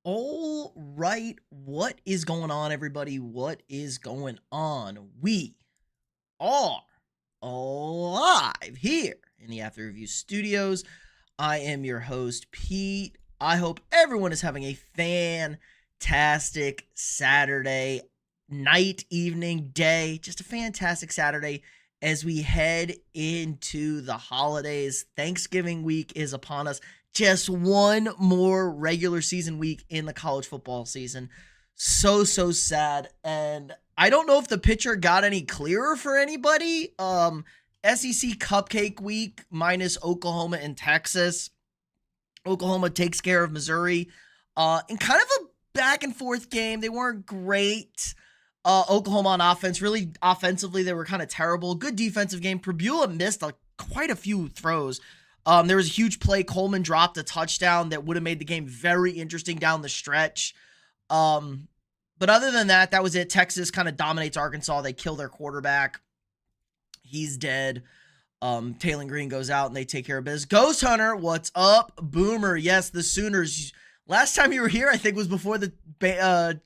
All right, what is going on, everybody? What is going on? We are live here in the After Review Studios. I am your host, Pete. I hope everyone is having a fantastic Saturday night, evening, day. Just a fantastic Saturday as we head into the holidays. Thanksgiving week is upon us. Just one more regular season week in the college football season. So sad. And I don't know if the picture got any clearer for anybody. SEC Cupcake Week minus Oklahoma and Texas. Oklahoma takes care of Missouri in kind of a back and forth game. They weren't great. Oklahoma on offense, really offensively, they were kind of terrible. Good defensive game. Prebula missed quite a few throws. There was a huge play. Coleman dropped a touchdown that would have made the game very interesting down the stretch. But other than that, that was it. Texas kind of dominates Arkansas. They kill their quarterback. He's dead. Taylor Green goes out and they take care of business. Ghost Hunter, what's up? Boomer, yes, the Sooners. Last time you were here, I think, was before the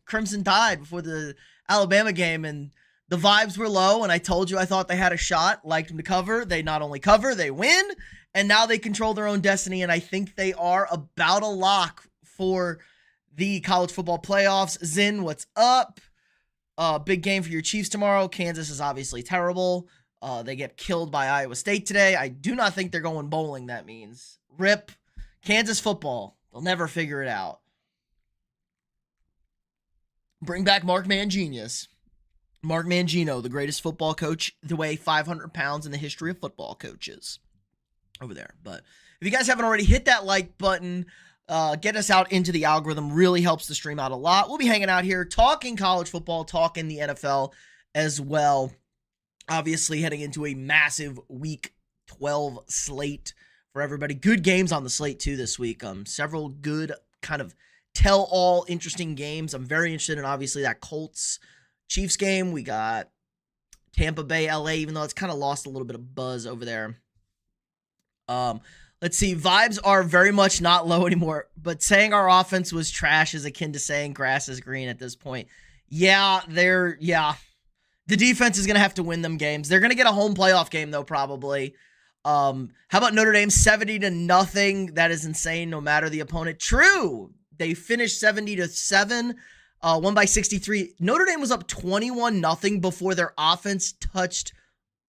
Crimson Tide, before the Alabama game, and the vibes were low, and I told you I thought they had a shot. Liked them to cover. They not only cover, they win. And now they control their own destiny, and I think they are about a lock for the college football playoffs. Zin, what's up? Big game for your Chiefs tomorrow. Kansas is obviously terrible. They get killed by Iowa State today. I do not think they're going bowling, that means. RIP. Kansas football. They'll never figure it out. Bring back Mark Mangenius. Mark Mangino, the greatest football coach to weigh 500 pounds in the history of football coaches. Over there. But if you guys haven't already, hit that like button, get us out into the algorithm. Really helps the stream out a lot. We'll be hanging out here talking college football, talking the NFL as well. Obviously heading into a massive week 12 slate for everybody. Good games on the slate too this week. Several good kind of tell-all interesting games. I'm very interested in obviously that Colts Chiefs game. We got Tampa Bay, LA, even though it's kind of lost a little bit of buzz over there. Let's see. Vibes are very much not low anymore, but saying our offense was trash is akin to saying grass is green at this point. Yeah. The defense is going to have to win them games. They're going to get a home playoff game though, probably. How about Notre Dame 70-0? That is insane no matter the opponent. True. They finished 70-7, won by 63. Notre Dame was up 21-0 before their offense touched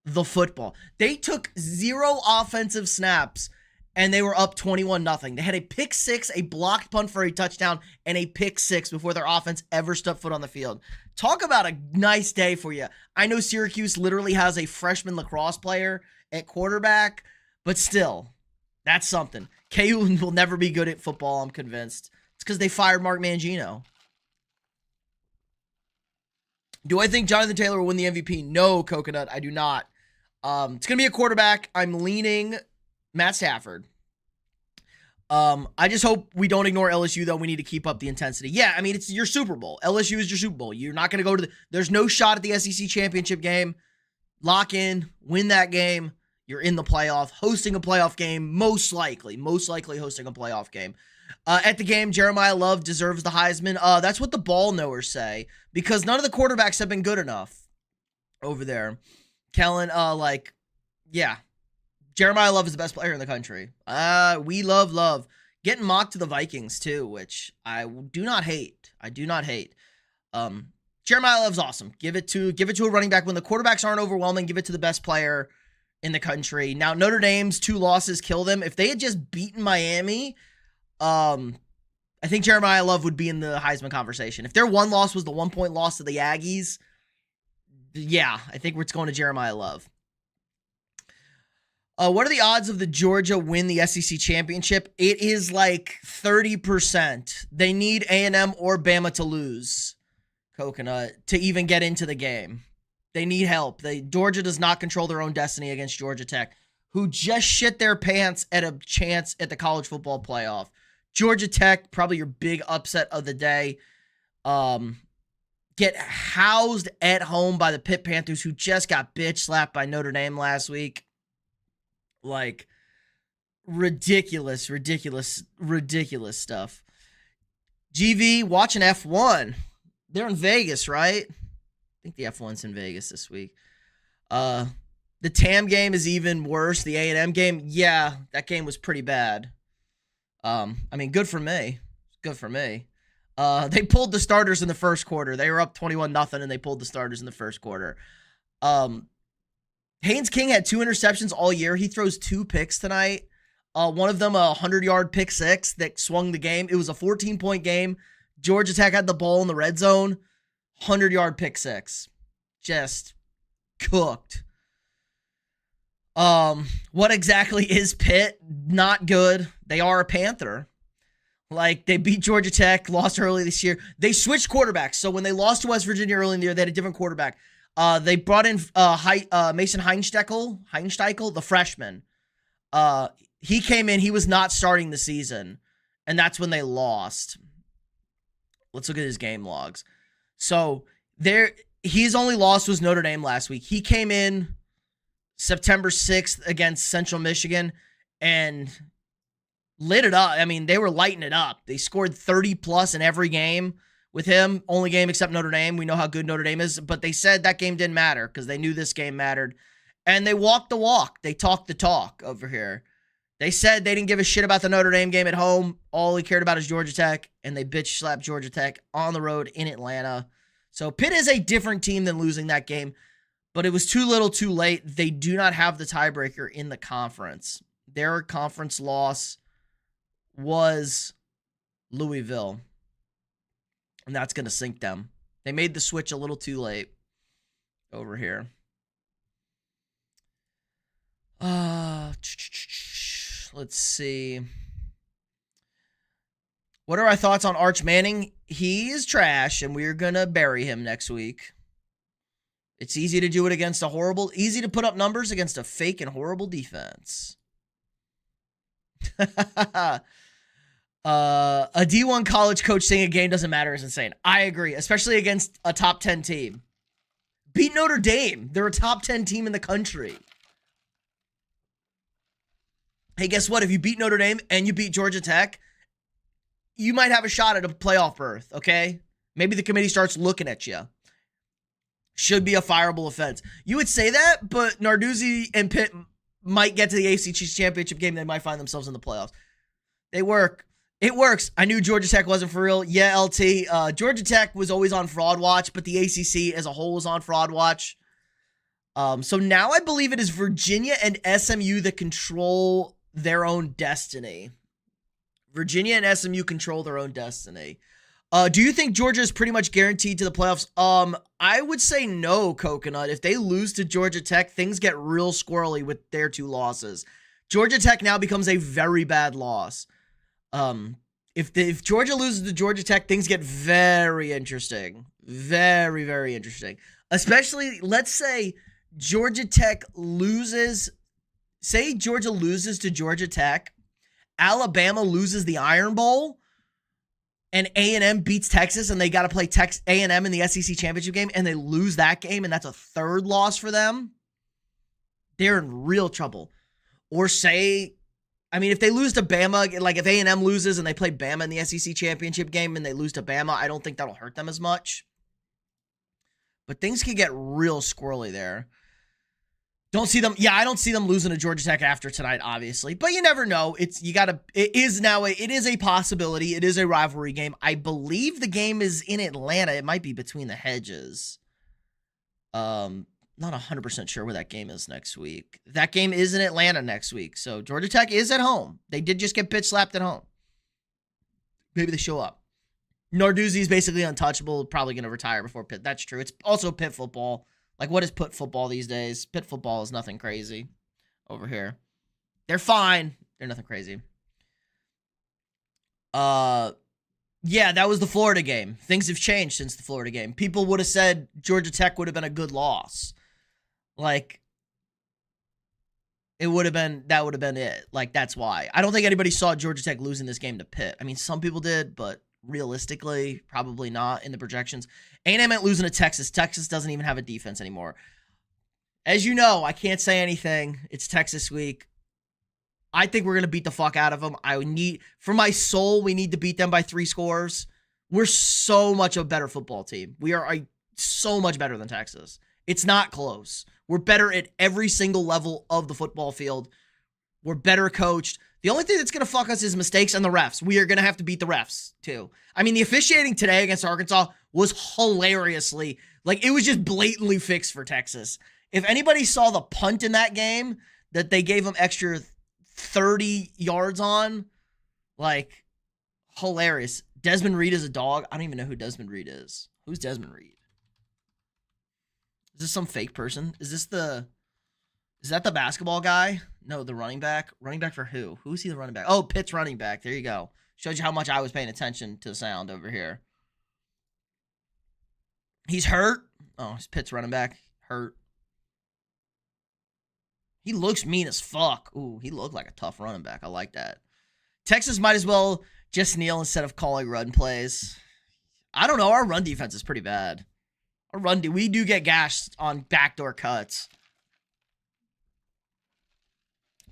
the football. They took 0 offensive snaps and they were up 21-0. They had a pick six, a blocked punt for a touchdown, and a pick six before their offense ever stepped foot on the field. Talk about a nice day for you. I know Syracuse literally has a freshman lacrosse player at quarterback, but still, that's something. KU will never be good at football, I'm convinced. It's because they fired Mark Mangino. Do I think Jonathan Taylor will win the MVP? No, Coconut, I do not. It's going to be a quarterback. I'm leaning Matt Stafford. I just hope we don't ignore LSU, though. We need to keep up the intensity. Yeah, I mean, it's your Super Bowl. LSU is your Super Bowl. You're not going to go to there's no shot at the SEC championship game. Lock in, win that game. You're in the playoff, hosting a playoff game, most likely hosting a playoff game. At the game, Jeremiah Love deserves the Heisman. That's what the ball knowers say, because none of the quarterbacks have been good enough over there. Kellen, Jeremiah Love is the best player in the country. We love. Getting mocked to the Vikings, too, which I do not hate. Jeremiah Love's awesome. Give it to a running back. When the quarterbacks aren't overwhelming, give it to the best player in the country. Now, Notre Dame's 2 losses kill them. If they had just beaten Miami, I think Jeremiah Love would be in the Heisman conversation. If their 1 loss was the 1-point loss to the Aggies, yeah, I think it's going to Jeremiah Love. What are the odds of the Georgia win the SEC championship? It is like 30%. They need A&M or Bama to lose, Coconut, to even get into the game. They need help. Georgia does not control their own destiny against Georgia Tech, who just shit their pants at a chance at the college football playoff. Georgia Tech, probably your big upset of the day. Get housed at home by the Pitt Panthers, who just got bitch slapped by Notre Dame last week. Like, ridiculous stuff. GV watching F1. They're in Vegas, right? I think the F1's in Vegas this week. The TAM game is even worse. The A&M game, yeah, that game was pretty bad. I mean, good for me. Good for me. They pulled the starters in the first quarter. They were up 21-0, and they pulled the starters in the first quarter. Haynes King had 2 interceptions all year. He throws 2 picks tonight. One of them, a 100-yard pick six that swung the game. It was a 14-point game. Georgia Tech had the ball in the red zone. 100-yard pick six. Just cooked. What exactly is Pitt? Not good. They are a Panther. Like, they beat Georgia Tech, lost early this year. They switched quarterbacks. So when they lost to West Virginia early in the year, they had a different quarterback. They brought in Mason Heinsteichel, the freshman. He came in. He was not starting the season, and that's when they lost. Let's look at his game logs. So his only loss was Notre Dame last week. He came in September 6th against Central Michigan and lit it up. I mean, they were lighting it up. They scored 30+ in every game with him. Only game except Notre Dame. We know how good Notre Dame is, but they said that game didn't matter because they knew this game mattered. And they walked the walk. They talked the talk over here. They said they didn't give a shit about the Notre Dame game at home. All he cared about is Georgia Tech, and they bitch slapped Georgia Tech on the road in Atlanta. So Pitt is a different team than losing that game, but it was too little too late. They do not have the tiebreaker in the conference. Their conference loss was Louisville, and that's going to sink them. They made the switch a little too late over here. Let's see. What are our thoughts on Arch Manning? He is trash, and we're going to bury him next week. It's easy to do it against easy to put up numbers against a fake and horrible defense. A D1 college coach saying a game doesn't matter is insane. I agree, especially against a top 10 team. Beat Notre Dame. They're a top 10 team in the country. Hey, guess what? If you beat Notre Dame and you beat Georgia Tech, you might have a shot at a playoff berth, okay? Maybe the committee starts looking at you. Should be a fireable offense. You would say that, but Narduzzi and Pitt might get to the ACC championship game. They might find themselves in the playoffs. They work. It works. I knew Georgia Tech wasn't for real. Yeah, LT. Georgia Tech was always on fraud watch, but the ACC as a whole was on fraud watch. So now I believe it is Virginia and SMU that control their own destiny. Virginia and SMU control their own destiny. Do you think Georgia is pretty much guaranteed to the playoffs? I would say no, Coconut. If they lose to Georgia Tech, things get real squirrely with their 2 losses. Georgia Tech now becomes a very bad loss. If Georgia loses to Georgia Tech, things get very interesting. Very, very interesting. Especially, let's say Georgia Tech loses. Say Georgia loses to Georgia Tech. Alabama loses the Iron Bowl. And A&M beats Texas, and they got to play A&M in the SEC championship game, and they lose that game, and that's a 3rd loss for them. They're in real trouble. Or say, I mean, if they lose to Bama, like if A&M loses and they play Bama in the SEC championship game and they lose to Bama, I don't think that'll hurt them as much. But things can get real squirrely there. Don't see them. Yeah, I don't see them losing to Georgia Tech after tonight, obviously. But you never know. It is a possibility. It is a rivalry game. I believe the game is in Atlanta. It might be between the hedges. Not 100% sure where that game is next week. That game is in Atlanta next week. So Georgia Tech is at home. They did just get bitch slapped at home. Maybe they show up. Narduzzi's basically untouchable. Probably going to retire before Pitt. That's true. It's also Pitt football. Like, what is Pitt football these days? Pitt football is nothing crazy over here. They're fine. They're nothing crazy. Yeah, that was the Florida game. Things have changed since the Florida game. People would have said Georgia Tech would have been a good loss. Like, that would have been it. Like, that's why. I don't think anybody saw Georgia Tech losing this game to Pitt. I mean, some people did, but realistically, probably not in the projections. A&M ain't losing to Texas. Texas doesn't even have a defense anymore. As you know, I can't say anything. It's Texas week. I think we're going to beat the fuck out of them. For my soul, we need to beat them by 3 scores. We're so much a better football team. We are so much better than Texas. It's not close. We're better at every single level of the football field. We're better coached. The only thing that's going to fuck us is mistakes and the refs. We are going to have to beat the refs, too. I mean, the officiating today against Arkansas was hilariously, like, it was just blatantly fixed for Texas. If anybody saw the punt in that game that they gave them extra 30 yards on, like, hilarious. Desmond Reed is a dog. I don't even know who Desmond Reed is. Who's Desmond Reed? Is this some fake person? Is that the basketball guy? No, the running back. Running back for who? Who's he the running back? Oh, Pitt's running back. There you go. Shows you how much I was paying attention to the sound over here. He's hurt. Oh, he's Pitt's running back. Hurt. He looks mean as fuck. Ooh, he looked like a tough running back. I like that. Texas might as well just kneel instead of calling run plays. I don't know. Our run defense is pretty bad. We do get gashed on backdoor cuts.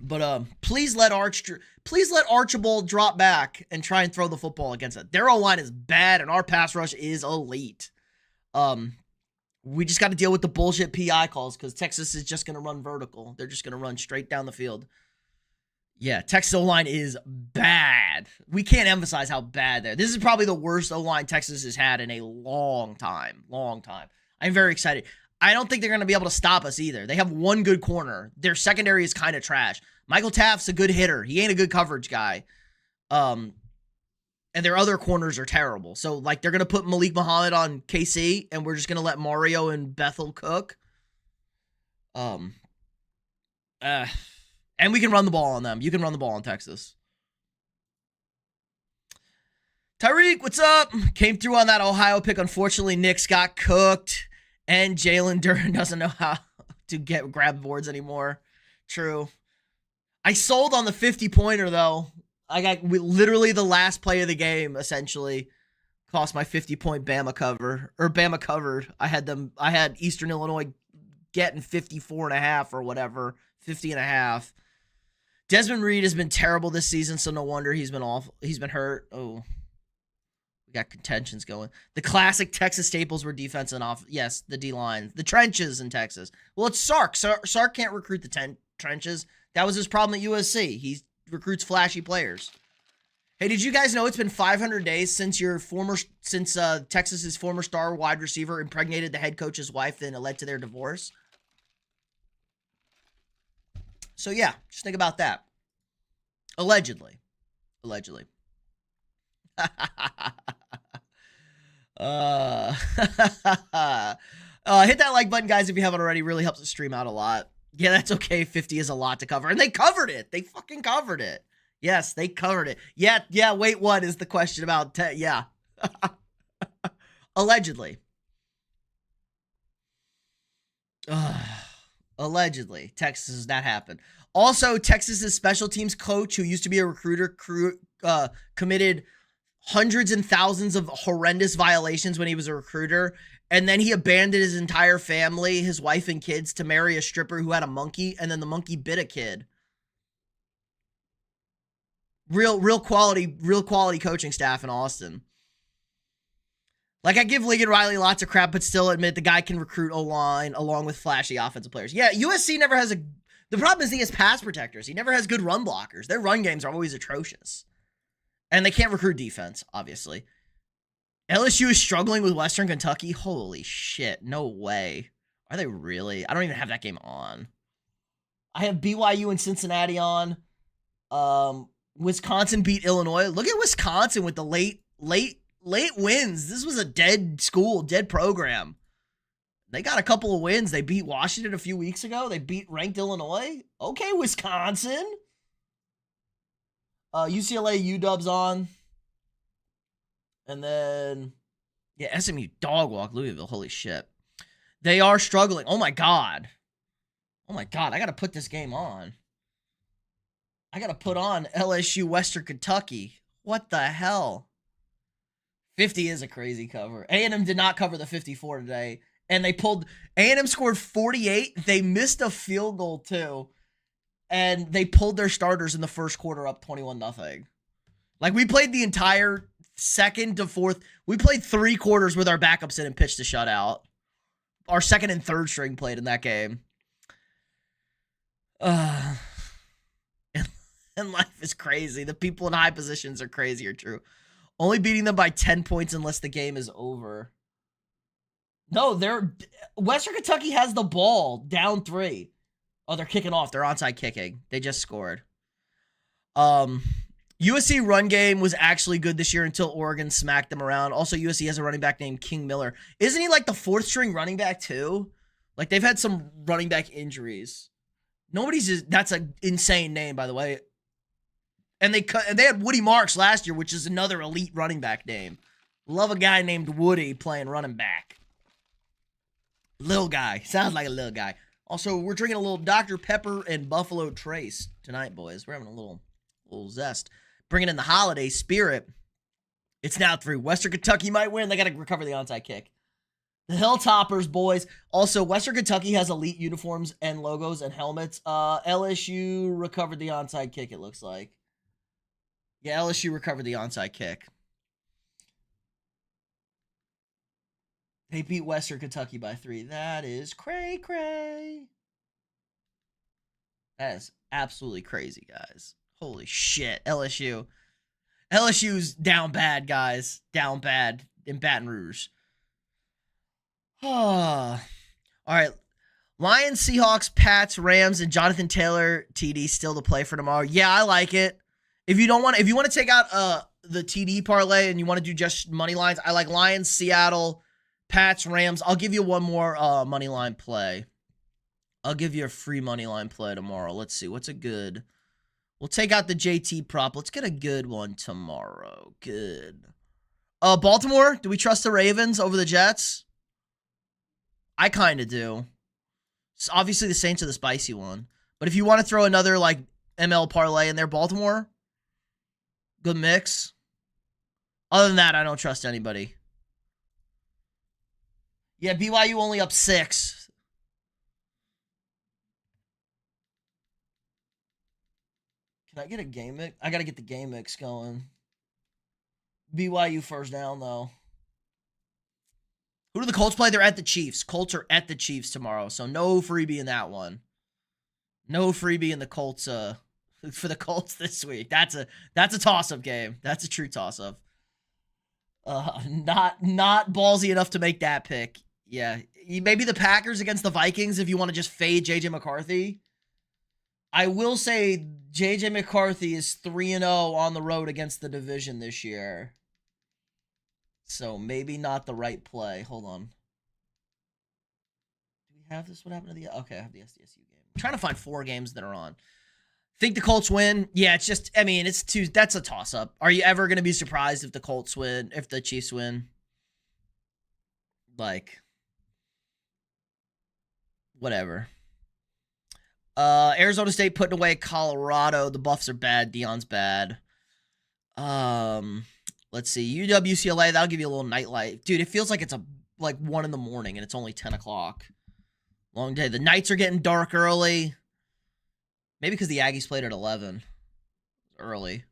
But please let Archibald drop back and try and throw the football against it. Their O-line is bad and our pass rush is elite. We just got to deal with the bullshit PI calls because Texas is just going to run vertical. They're just going to run straight down the field. Yeah, Texas O-line is bad. We can't emphasize how bad they're. This is probably the worst O-line Texas has had in a long time. I'm very excited. I don't think they're going to be able to stop us either. They have one good corner. Their secondary is kind of trash. Michael Taft's a good hitter. He ain't a good coverage guy. And their other corners are terrible. So, like, they're going to put Malik Muhammad on KC, and we're just going to let Mario and Bethel cook. And we can run the ball on them. You can run the ball on Texas. Tyreek, what's up? Came through on that Ohio pick. Unfortunately, Knicks got cooked. And Jalen Duren doesn't know how to grab boards anymore. True. I sold on the 50-pointer, though. I got literally the last play of the game, essentially. Cost my 50-point Bama cover. Or Bama covered. I had Eastern Illinois getting 54.5 or whatever. 50.5. Desmond Reed has been terrible this season, so no wonder he's been awful. He's been hurt. Oh. We got contentions going. The classic Texas staples were defense and off. Yes, the D-line. The trenches in Texas. Well, it's Sark. Sark can't recruit the trenches. That was his problem at USC. He recruits flashy players. Hey, did you guys know it's been 500 days since Texas's former star wide receiver impregnated the head coach's wife, then it led to their divorce? So, yeah, just think about that. Allegedly. Hit that like button, guys, if you haven't already. Really helps the stream out a lot. Yeah, that's okay. 50 is a lot to cover. And they covered it. They fucking covered it. Yes, they covered it. Yeah, wait, what is the question about? Yeah. Allegedly. Allegedly. Texas does not happen. Also, Texas's special teams coach, who used to be a recruiter, committed hundreds and thousands of horrendous violations when he was a recruiter. And then he abandoned his entire family, his wife and kids, to marry a stripper who had a monkey. And then the monkey bit a kid. Real quality coaching staff in Austin. Like, I give Lincoln Riley lots of crap, but still admit the guy can recruit O-line along with flashy offensive players. Yeah, USC never has the problem is he has pass protectors. He never has good run blockers. Their run games are always atrocious. And they can't recruit defense, obviously. LSU is struggling with Western Kentucky. Holy shit, no way. Are they really? I don't even have that game on. I have BYU and Cincinnati on. Wisconsin beat Illinois. Look at Wisconsin with the late wins. This was a dead school, dead program. They got a couple of wins. They beat Washington a few weeks ago. They beat ranked Illinois. Okay, Wisconsin. UCLA, UW's on. And then, yeah, SMU dog walk Louisville. Holy shit. They are struggling. Oh my God. I got to put this game on. I got to put on LSU Western Kentucky. What the hell? 50 is a crazy cover. A&M did not cover the 54 today. And A&M scored 48. They missed a field goal too. And they pulled their starters in the first quarter up 21-0. Like, we played the entire second to fourth. We played 3 quarters with our backups in and pitched a shutout. Our second and third string played in that game. And life is crazy. The people in high positions are crazy or true. Only beating them by 10 points unless the game is over. No, Western Kentucky has the ball, down 3. Oh, they're kicking off. They're onside kicking. They just scored. USC run game was actually good this year until Oregon smacked them around. Also, USC has a running back named King Miller. Isn't he like the 4th string running back too? Like they've had some running back injuries. That's an insane name, by the way. And they had Woody Marks last year, which is another elite running back name. Love a guy named Woody playing running back. Little guy. Sounds like a little guy. Also, we're drinking a little Dr. Pepper and Buffalo Trace tonight, boys. We're having a little zest. Bringing in the holiday spirit. It's now 3. Western Kentucky might win. They got to recover the onside kick. The Hilltoppers, boys. Also, Western Kentucky has elite uniforms and logos and helmets. LSU recovered the onside kick, it looks like. Yeah, LSU recovered the onside kick. They beat Western Kentucky by 3. That is cray-cray. That is absolutely crazy, guys. Holy shit. LSU's down bad, guys. Down bad in Baton Rouge. All right. Lions, Seahawks, Pats, Rams, and Jonathan Taylor TD still to play for tomorrow. Yeah, I like it. If you want to take out the TD parlay and you want to do just money lines, I like Lions, Seattle, Pats, Rams. I'll give you one more money line play. I'll give you a free money line play tomorrow. Let's see. What's a good? We'll take out the JT prop. Let's get a good one tomorrow. Good. Baltimore, do we trust the Ravens over the Jets? I kind of do. So obviously, the Saints are the spicy one. But if you want to throw another like ML parlay in there, Baltimore, good mix. Other than that, I don't trust anybody. Yeah, BYU only up 6. Can I get a game mix? I got to get the game mix going. BYU first down, though. Who do the Colts play? They're at the Chiefs. Colts are at the Chiefs tomorrow, so no freebie in that one. No freebie in the Colts for the Colts this week. That's a toss-up game. That's a true toss-up. Not ballsy enough to make that pick. Yeah, maybe the Packers against the Vikings if you want to just fade J.J. McCarthy. I will say J.J. McCarthy is 3-0 on the road against the division this year. So maybe not the right play. Hold on. Do we have this? What happened to the... Okay, I have the SDSU game. I'm trying to find 4 games that are on. Think the Colts win? Yeah, it's just... I mean, it's too... That's a toss-up. Are you ever going to be surprised if the Colts win? If the Chiefs win? Like... Whatever. Arizona State putting away Colorado. The Buffs are bad. Deion's bad. Let's see. UW-UCLA, that'll give you a little nightlight. Dude, it feels like it's like 1 in the morning and it's only 10 o'clock. Long day. The nights are getting dark early. Maybe because the Aggies played at 11. Early.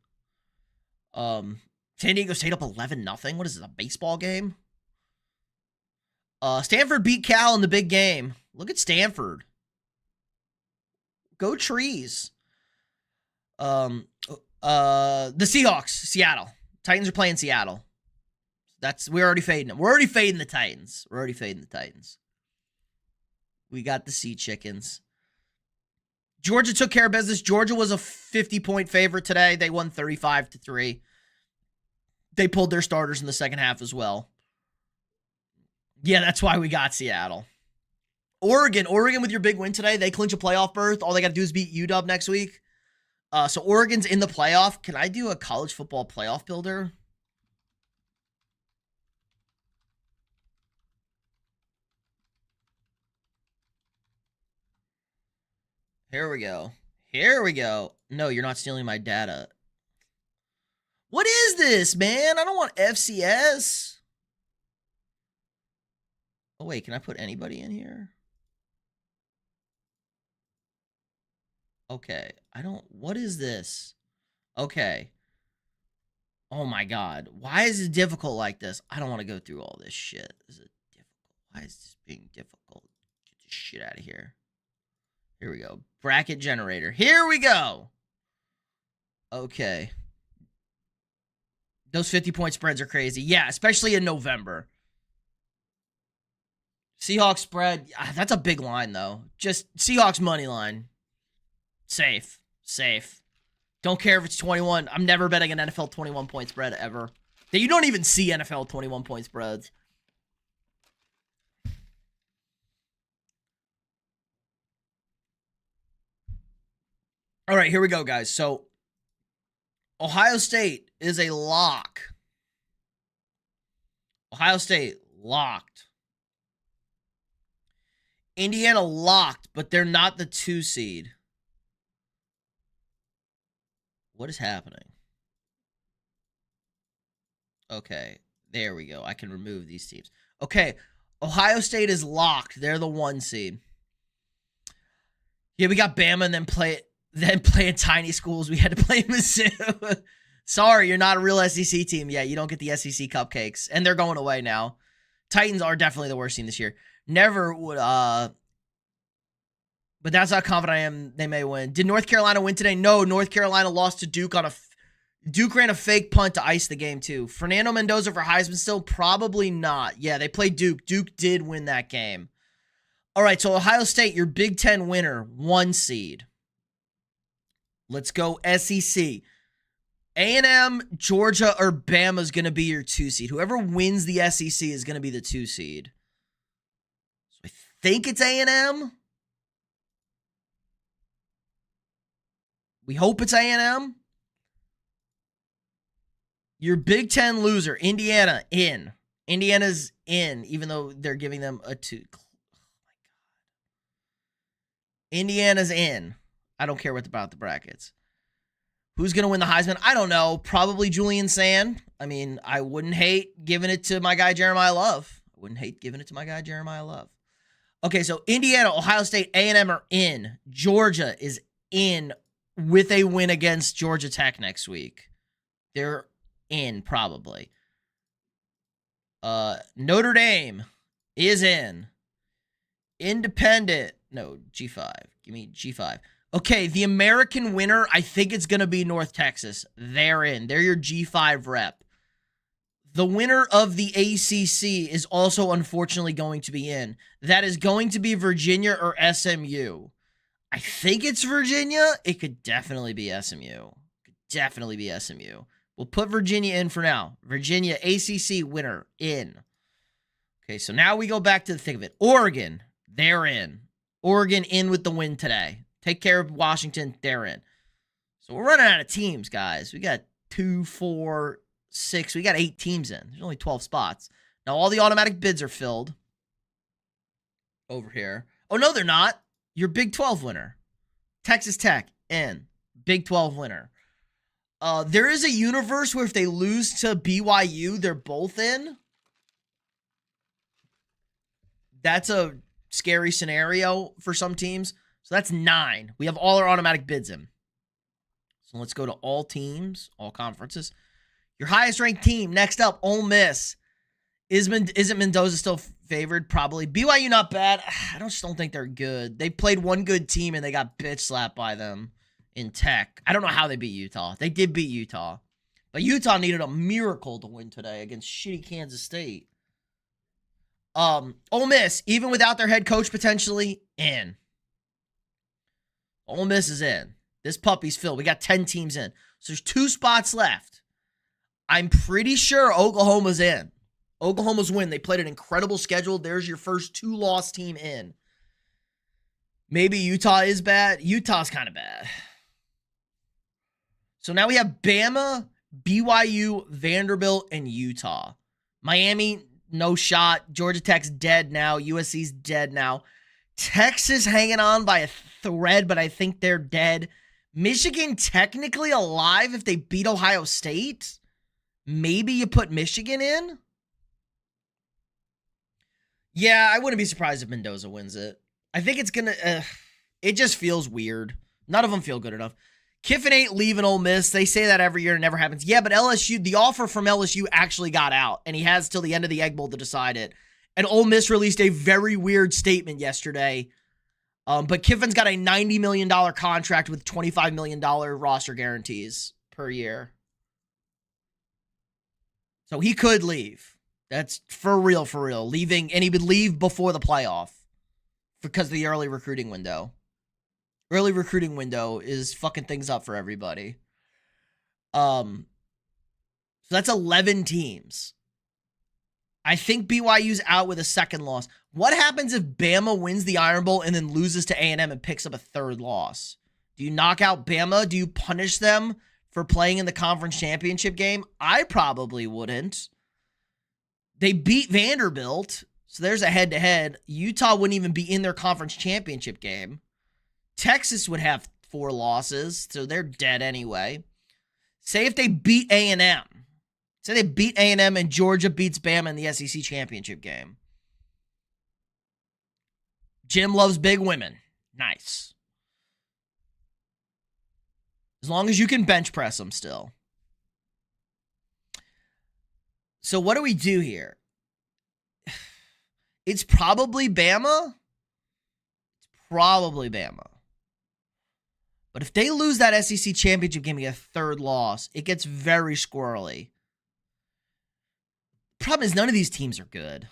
San Diego State up 11-0. What is this, a baseball game? Stanford beat Cal in the big game. Look at Stanford. Go Trees. The Seahawks, Seattle. Titans are playing Seattle. We're already fading them. We're already fading the Titans. We got the Sea Chickens. Georgia took care of business. Georgia was a 50-point favorite today. They won 35-3. They pulled their starters in the second half as well. Yeah, that's why we got Seattle. Oregon with your big win today, they clinch a playoff berth. All they got to do is beat UW next week. So Oregon's in the playoff. Can I do a college football playoff builder? Here we go. No, you're not stealing my data. What is this, man? I don't want FCS. Oh, wait, can I put anybody in here? Okay, what is this? Okay. Oh Oh my God. Why is it difficult like this? I don't want to go through all this shit. Is it difficult? Why is this being difficult? Get this shit out of here. Here we go. Bracket generator. Here we go. Okay. Those 50-point spreads are crazy. Yeah, especially in November. Seahawks spread. That's a big line, though. Just Seahawks money line. Safe. Safe. Don't care if it's 21. I'm never betting an NFL 21-point spread ever. You don't even see NFL 21-point spreads. All right, here we go, guys. So, Ohio State is a lock. Ohio State locked. Indiana locked, but they're not the 2 seed. What is happening? Okay, there we go. I can remove these teams. Okay, Ohio State is locked. They're the 1 seed. Yeah, we got Bama and then playing tiny schools. We had to play Mizzou. Sorry, you're not a real SEC team yet. You don't get the SEC cupcakes, and they're going away now. Titans are definitely the worst team this year. Never would, but that's how confident I am they may win. Did North Carolina win today? No, North Carolina lost to Duke on Duke ran a fake punt to ice the game too. Fernando Mendoza for Heisman still? Probably not. Yeah, they played Duke. Duke did win that game. All right, so Ohio State, your Big Ten winner, 1 seed. Let's go SEC. A&M, Georgia, or Bama is going to be your 2 seed. Whoever wins the SEC is going to be the 2 seed. So I think it's A&M. We hope it's A&M. Your Big Ten loser, Indiana, in. Indiana's in, even though they're giving them a 2. Oh my God. Indiana's in. I don't care about the brackets. Who's going to win the Heisman? I don't know. Probably Julian Sand. I mean, I wouldn't hate giving it to my guy Jeremiah Love. Okay, so Indiana, Ohio State, A&M are in. Georgia is in with a win against Georgia Tech next week. They're in, probably. Notre Dame is in. Independent. No, G5. Give me G5. Okay, the American winner, I think it's going to be North Texas. They're in. They're your G5 rep. The winner of the ACC is also unfortunately going to be in. That is going to be Virginia or SMU. I think it's Virginia. It could definitely be SMU. We'll put Virginia in for now. Virginia, ACC winner, in. Okay, so now we go back to the thick of it. Oregon, they're in. Oregon in with the win today. Take care of Washington, they're in. So we're running out of teams, guys. We got 2, 4, 6. We got 8 teams in. There's only 12 spots. Now all the automatic bids are filled. Over here. Oh, no, they're not. Your Big 12 winner. Texas Tech, in. Big 12 winner. There is a universe where if they lose to BYU, they're both in. That's a scary scenario for some teams. So that's 9. We have all our automatic bids in. So let's go to all teams, all conferences. Your highest ranked team, next up, Ole Miss. Isn't Mendoza still favored? Probably. BYU not bad. I just don't think they're good. They played one good team and they got bitch slapped by them in Tech. I don't know how they beat Utah. They did beat Utah. But Utah needed a miracle to win today against shitty Kansas State. Ole Miss, even without their head coach potentially, in. Ole Miss is in. This puppy's filled. We got 10 teams in. So there's 2 spots left. I'm pretty sure Oklahoma's in. Oklahoma's win. They played an incredible schedule. There's your first 2-loss team in. Maybe Utah is bad. Utah's kind of bad. So now we have Bama, BYU, Vanderbilt, and Utah. Miami, no shot. Georgia Tech's dead now. USC's dead now. Texas hanging on by a thread, but I think they're dead. Michigan technically alive if they beat Ohio State. Maybe you put Michigan in. Yeah, I wouldn't be surprised if Mendoza wins it. I think it's going to... it just feels weird. None of them feel good enough. Kiffin ain't leaving Ole Miss. They say that every year and it never happens. Yeah, but LSU, the offer from LSU actually got out, and he has till the end of the Egg Bowl to decide it. And Ole Miss released a very weird statement yesterday. But Kiffin's got a $90 million contract with $25 million roster guarantees per year. So he could leave. That's for real, for real. Leaving, and he would leave before the playoff because of the early recruiting window. Early recruiting window is fucking things up for everybody. So that's 11 teams. I think BYU's out with a second loss. What happens if Bama wins the Iron Bowl and then loses to A&M and picks up a third loss? Do you knock out Bama? Do you punish them for playing in the conference championship game? I probably wouldn't. They beat Vanderbilt, so there's a head-to-head. Utah wouldn't even be in their conference championship game. Texas would have 4 losses, so they're dead anyway. Say if they beat A&M. Say they beat A&M and Georgia beats Bama in the SEC championship game. Jim loves big women. Nice. As long as you can bench press them still. So what do we do here? It's probably Bama. It's probably Bama. But if they lose that SEC championship game and get a third loss, it gets very squirrely. Problem is, none of these teams are good.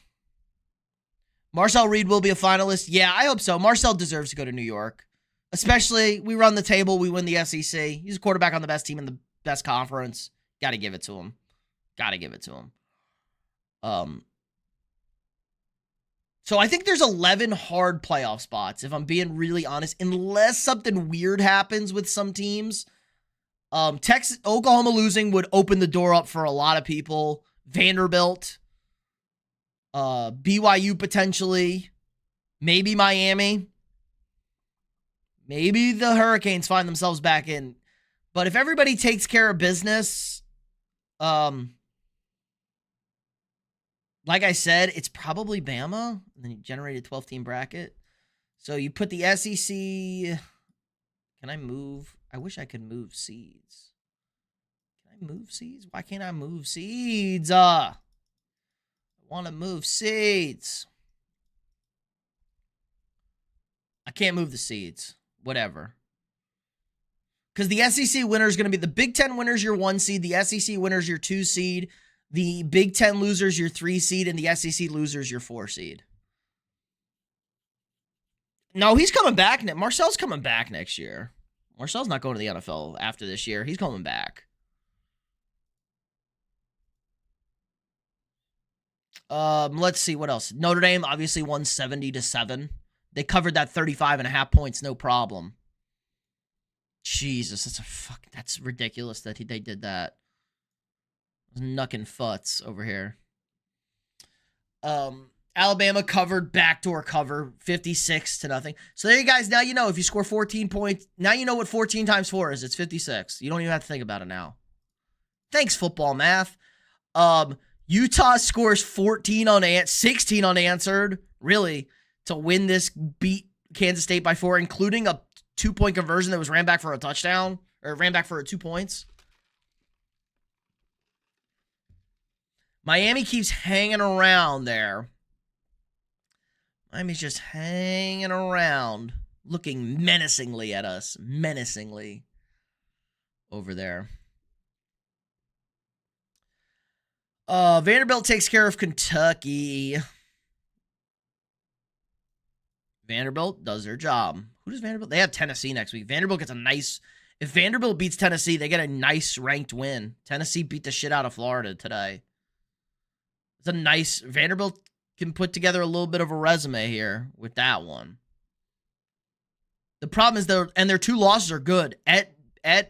Marcel Reed will be a finalist. Yeah, I hope so. Marcel deserves to go to New York. Especially, we run the table, we win the SEC. He's a quarterback on the best team in the best conference. Got to give it to him. Got to give it to him. So I think there's 11 hard playoff spots, if I'm being really honest, unless something weird happens with some teams. Texas, Oklahoma losing would open the door up for a lot of people. Vanderbilt, BYU potentially, maybe Miami. Maybe the Hurricanes find themselves back in. But if everybody takes care of business, like I said, it's probably Bama. And then you generate a 12-team bracket. So you put the SEC. Can I move? I wish I could move seeds. Can I move seeds? Why can't I move seeds? I want to move seeds. I can't move the seeds. Whatever. Because the SEC winner is going to be the Big Ten winners, your 1 seed. The SEC winners, your 2 seed. The Big Ten losers, your 3 seed. And the SEC losers, your 4 seed. No, he's coming back. Marcel's coming back next year. Marcel's not going to the NFL after this year. He's coming back. Let's see what else. Notre Dame obviously won 70-7. They covered that 35.5 points, no problem. Jesus, that's ridiculous that they did that. Knucking futs over here. Alabama covered, backdoor cover, 56-0. So there you guys, now you know if you score 14 points, now you know what 14 times 4 is. It's 56. You don't even have to think about it now. Thanks, football math. Utah scores 16 unanswered, really, to win this, beat Kansas State by 4, including a 2-point conversion that was ran back for a touchdown, or ran back for 2 points. Miami keeps hanging around there. Miami's just hanging around, looking menacingly at us. Menacingly over there. Vanderbilt takes care of Kentucky. Vanderbilt does their job. Who does Vanderbilt? They have Tennessee next week. Vanderbilt gets a nice... If Vanderbilt beats Tennessee, they get a nice ranked win. Tennessee beat the shit out of Florida today. It's a nice... Vanderbilt can put together a little bit of a resume here with that one. The problem is their 2 losses are good. At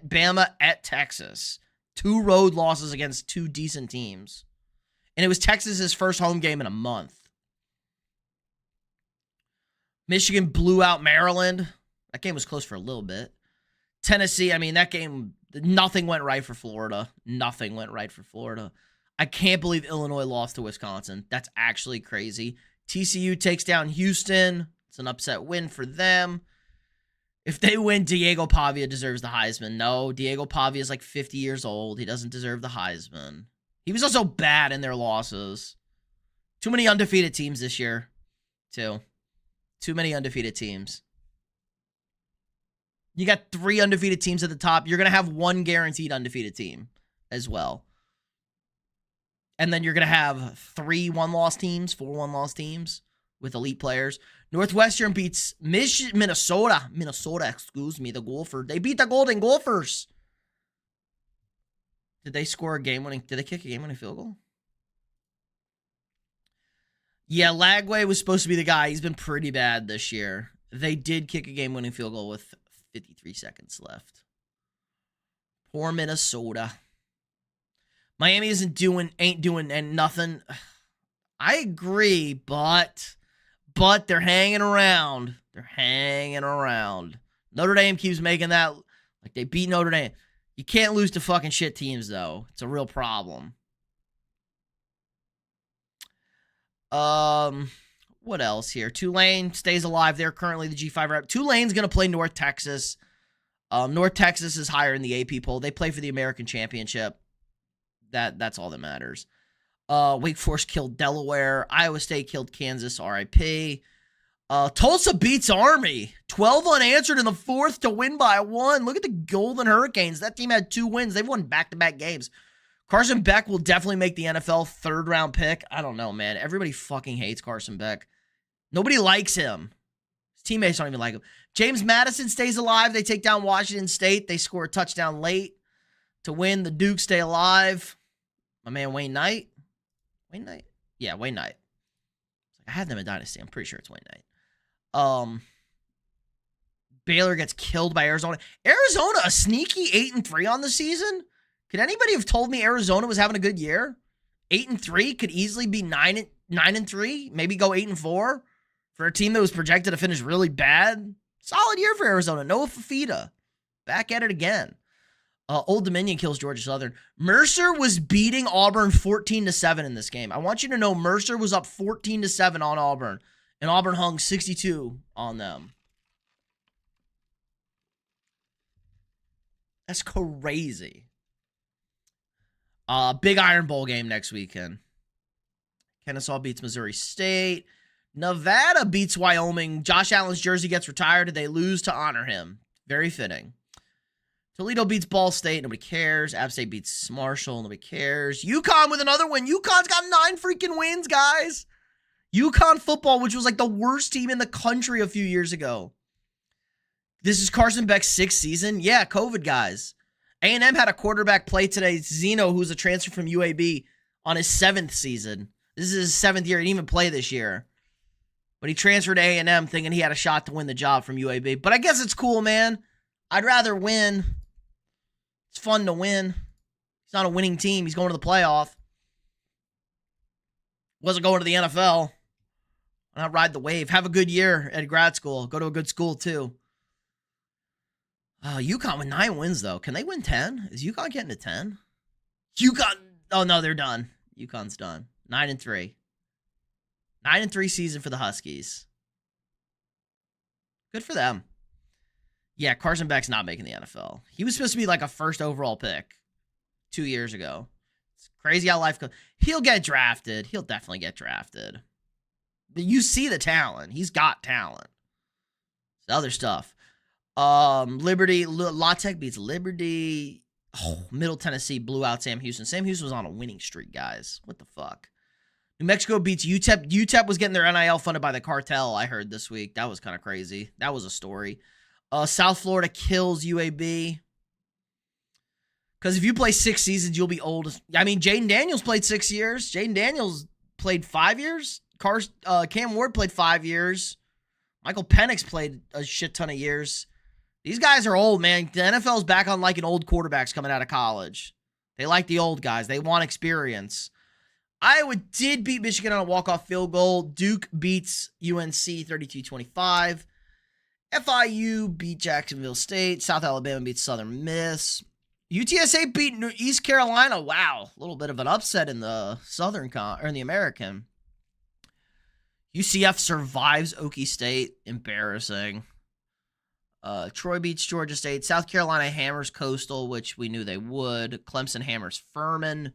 Bama, at Texas. 2 road losses against 2 decent teams. And it was Texas's first home game in a month. Michigan blew out Maryland. That game was close for a little bit. Tennessee, I mean, that game, nothing went right for Florida. Nothing went right for Florida. I can't believe Illinois lost to Wisconsin. That's actually crazy. TCU takes down Houston. It's an upset win for them. If they win, Diego Pavia deserves the Heisman. No, Diego Pavia is like 50 years old. He doesn't deserve the Heisman. He was also bad in their losses. Too many undefeated teams this year, too. Too many undefeated teams. You got 3 undefeated teams at the top. You're going to have 1 guaranteed undefeated team as well. And then you're going to have 3 one-loss teams, 4 one-loss teams with elite players. Northwestern beats Minnesota. Excuse me, the Gophers. They beat the Golden Gophers. Did they score a game-winning? Did they kick a game-winning field goal? Yeah, Lagway was supposed to be the guy. He's been pretty bad this year. They did kick a game-winning field goal with 53 seconds left. Poor Minnesota. Miami ain't doing and nothing. I agree, but they're hanging around. They're hanging around. Notre Dame keeps making that like they beat Notre Dame. You can't lose to fucking shit teams, though. It's a real problem. What else here? Tulane stays alive. They're currently the G5 rep. Tulane's going to play North Texas. North Texas is higher in the AP poll. They play for the American Championship. That's all that matters. Wake Forest killed Delaware. Iowa State killed Kansas. RIP. Tulsa beats Army. 12 unanswered in the 4th to win by 1. Look at the Golden Hurricanes. That team had 2 wins. They've won back-to-back games. Carson Beck will definitely make the NFL 3rd-round pick. I don't know, man. Everybody fucking hates Carson Beck. Nobody likes him. His teammates don't even like him. James Madison stays alive. They take down Washington State. They score a touchdown late to win. The Dukes stay alive. My man Wayne Knight. Wayne Knight? Yeah, Wayne Knight. I had them in Dynasty. I'm pretty sure it's Wayne Knight. Baylor gets killed by Arizona. Arizona, a sneaky 8-3 on the season? Could anybody have told me Arizona was having a good year? 8-3 could easily be 9-3, maybe go 8-4 for a team that was projected to finish really bad. Solid year for Arizona. Noah Fafita back at it again. Old Dominion kills Georgia Southern. Mercer was beating Auburn 14-7 in this game. I want you to know Mercer was up 14-7 on Auburn, and Auburn hung 62 on them. That's crazy. Big Iron Bowl game next weekend. Kennesaw beats Missouri State. Nevada beats Wyoming. Josh Allen's jersey gets retired. They lose to honor him. Very fitting. Toledo beats Ball State. Nobody cares. App State beats Marshall. Nobody cares. UConn with another win. UConn's got 9 freaking wins, guys. UConn football, which was like the worst team in the country a few years ago. This is Carson Beck's 6th season. Yeah, COVID, guys. A&M had a quarterback play today, Zeno, who's a transfer from UAB, on his 7th season. This is his 7th year. He didn't even play this year. But he transferred to A&M thinking he had a shot to win the job from UAB. But I guess it's cool, man. I'd rather win. It's fun to win. He's not a winning team. He's going to the playoff. Wasn't going to the NFL. Why not ride the wave? Have a good year at grad school. Go to a good school, too. UConn with 9 wins, though. Can they win 10? Is UConn getting to 10? UConn. Oh, no, they're done. UConn's done. 9-3. 9-3 season for the Huskies. Good for them. Yeah, Carson Beck's not making the NFL. He was supposed to be like a 1st overall pick 2 years ago. It's crazy how life goes. He'll get drafted. He'll definitely get drafted. But you see the talent. He's got talent. It's other stuff. Liberty, La Tech beats Liberty. Oh, Middle Tennessee blew out Sam Houston. Sam Houston was on a winning streak, guys. What the fuck? New Mexico beats UTEP. UTEP was getting their NIL funded by the cartel, I heard this week. That was kind of crazy. That was a story. South Florida kills UAB. Because if you play 6 seasons, you'll be old. I mean, Jaden Daniels played 6 years. Jaden Daniels played 5 years. Cam Ward played 5 years. Michael Penix played a shit ton of years. These guys are old, man. The NFL's back on liking old quarterbacks coming out of college. They like the old guys. They want experience. Iowa did beat Michigan on a walk-off field goal. Duke beats UNC 32-25. FIU beat Jacksonville State. South Alabama beats Southern Miss. UTSA beat East Carolina. Wow, a little bit of an upset in the in the American. UCF survives Okie State. Embarrassing. Troy beats Georgia State. South Carolina hammers Coastal, which we knew they would. Clemson hammers Furman.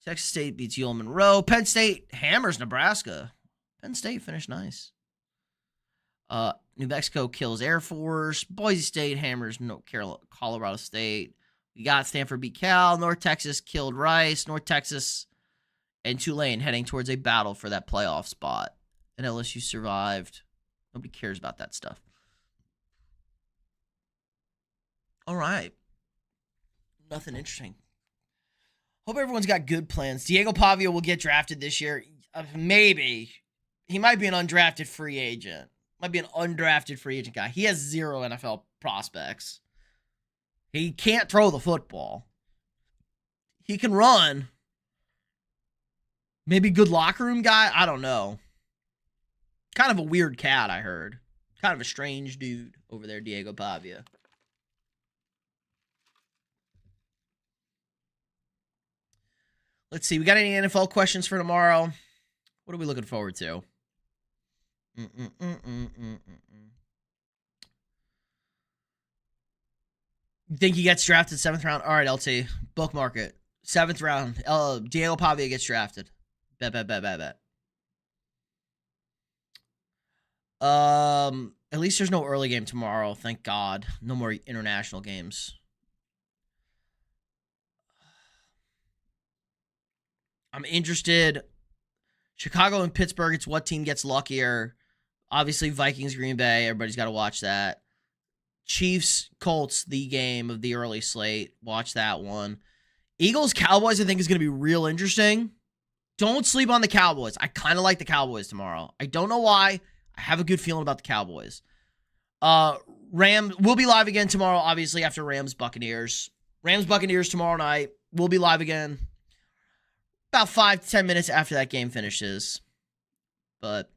Texas State beats UL Monroe. Penn State hammers Nebraska. Penn State finished nice. New Mexico kills Air Force. Boise State hammers Colorado State. We got Stanford beat Cal. North Texas killed Rice. North Texas and Tulane heading towards a battle for that playoff spot. And LSU survived. Nobody cares about that stuff. All right. Nothing interesting. Hope everyone's got good plans. Diego Pavia will get drafted this year. Maybe. He might be an undrafted free agent. Might be an undrafted free agent guy. He has 0 NFL prospects. He can't throw the football. He can run. Maybe good locker room guy? I don't know. Kind of a weird cat, I heard. Kind of a strange dude over there, Diego Pavia. Let's see. We got any NFL questions for tomorrow? What are we looking forward to? You think he gets drafted 7th round? All right, LT. Bookmark it. 7th round. Diego Pavia gets drafted. Bet. At least there's no early game tomorrow. Thank God. No more international games. I'm interested. Chicago and Pittsburgh, it's what team gets luckier. Obviously, Vikings, Green Bay. Everybody's got to watch that. Chiefs, Colts, the game of the early slate. Watch that one. Eagles, Cowboys, I think is going to be real interesting. Don't sleep on the Cowboys. I kind of like the Cowboys tomorrow. I don't know why. I have a good feeling about the Cowboys. Rams, we'll be live again tomorrow, obviously, after Rams-Buccaneers. Rams-Buccaneers tomorrow night. We'll be live again about 5 to 10 minutes after that game finishes. But,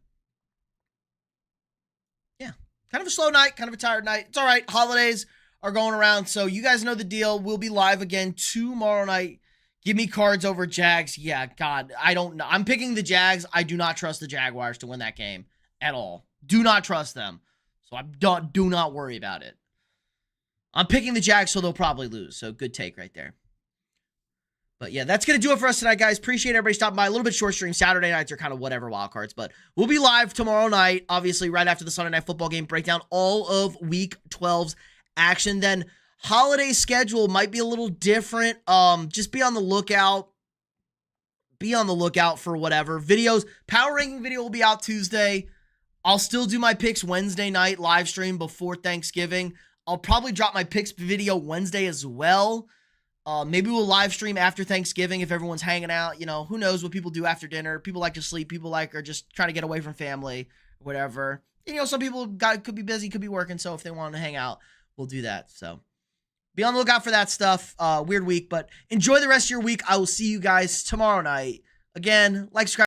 yeah, kind of a slow night, kind of a tired night. It's all right. Holidays are going around, so you guys know the deal. We'll be live again tomorrow night. Give me Cards over Jags. Yeah, God, I don't know. I'm picking the Jags. I do not trust the Jaguars to win that game at all. Do not trust them. So do not worry about it. I'm picking the Jags, so they'll probably lose. So good take right there. But yeah, that's going to do it for us tonight, guys. Appreciate everybody stopping by. A little bit short stream. Saturday nights are kind of whatever wild cards. But we'll be live tomorrow night, obviously, right after the Sunday Night Football game. Break down all of Week 12's action. Then holiday schedule might be a little different. Just be on the lookout. Be on the lookout for whatever. Videos. Power ranking video will be out Tuesday. I'll still do my picks Wednesday night live stream before Thanksgiving. I'll probably drop my picks video Wednesday as well. Maybe we'll live stream after Thanksgiving if everyone's hanging out. You know, who knows what people do after dinner. People like to sleep. People are just trying to get away from family, whatever. You know, some people could be busy, could be working. So if they want to hang out, we'll do that. So be on the lookout for that stuff. Weird week, but enjoy the rest of your week. I will see you guys tomorrow night. Again, like, subscribe.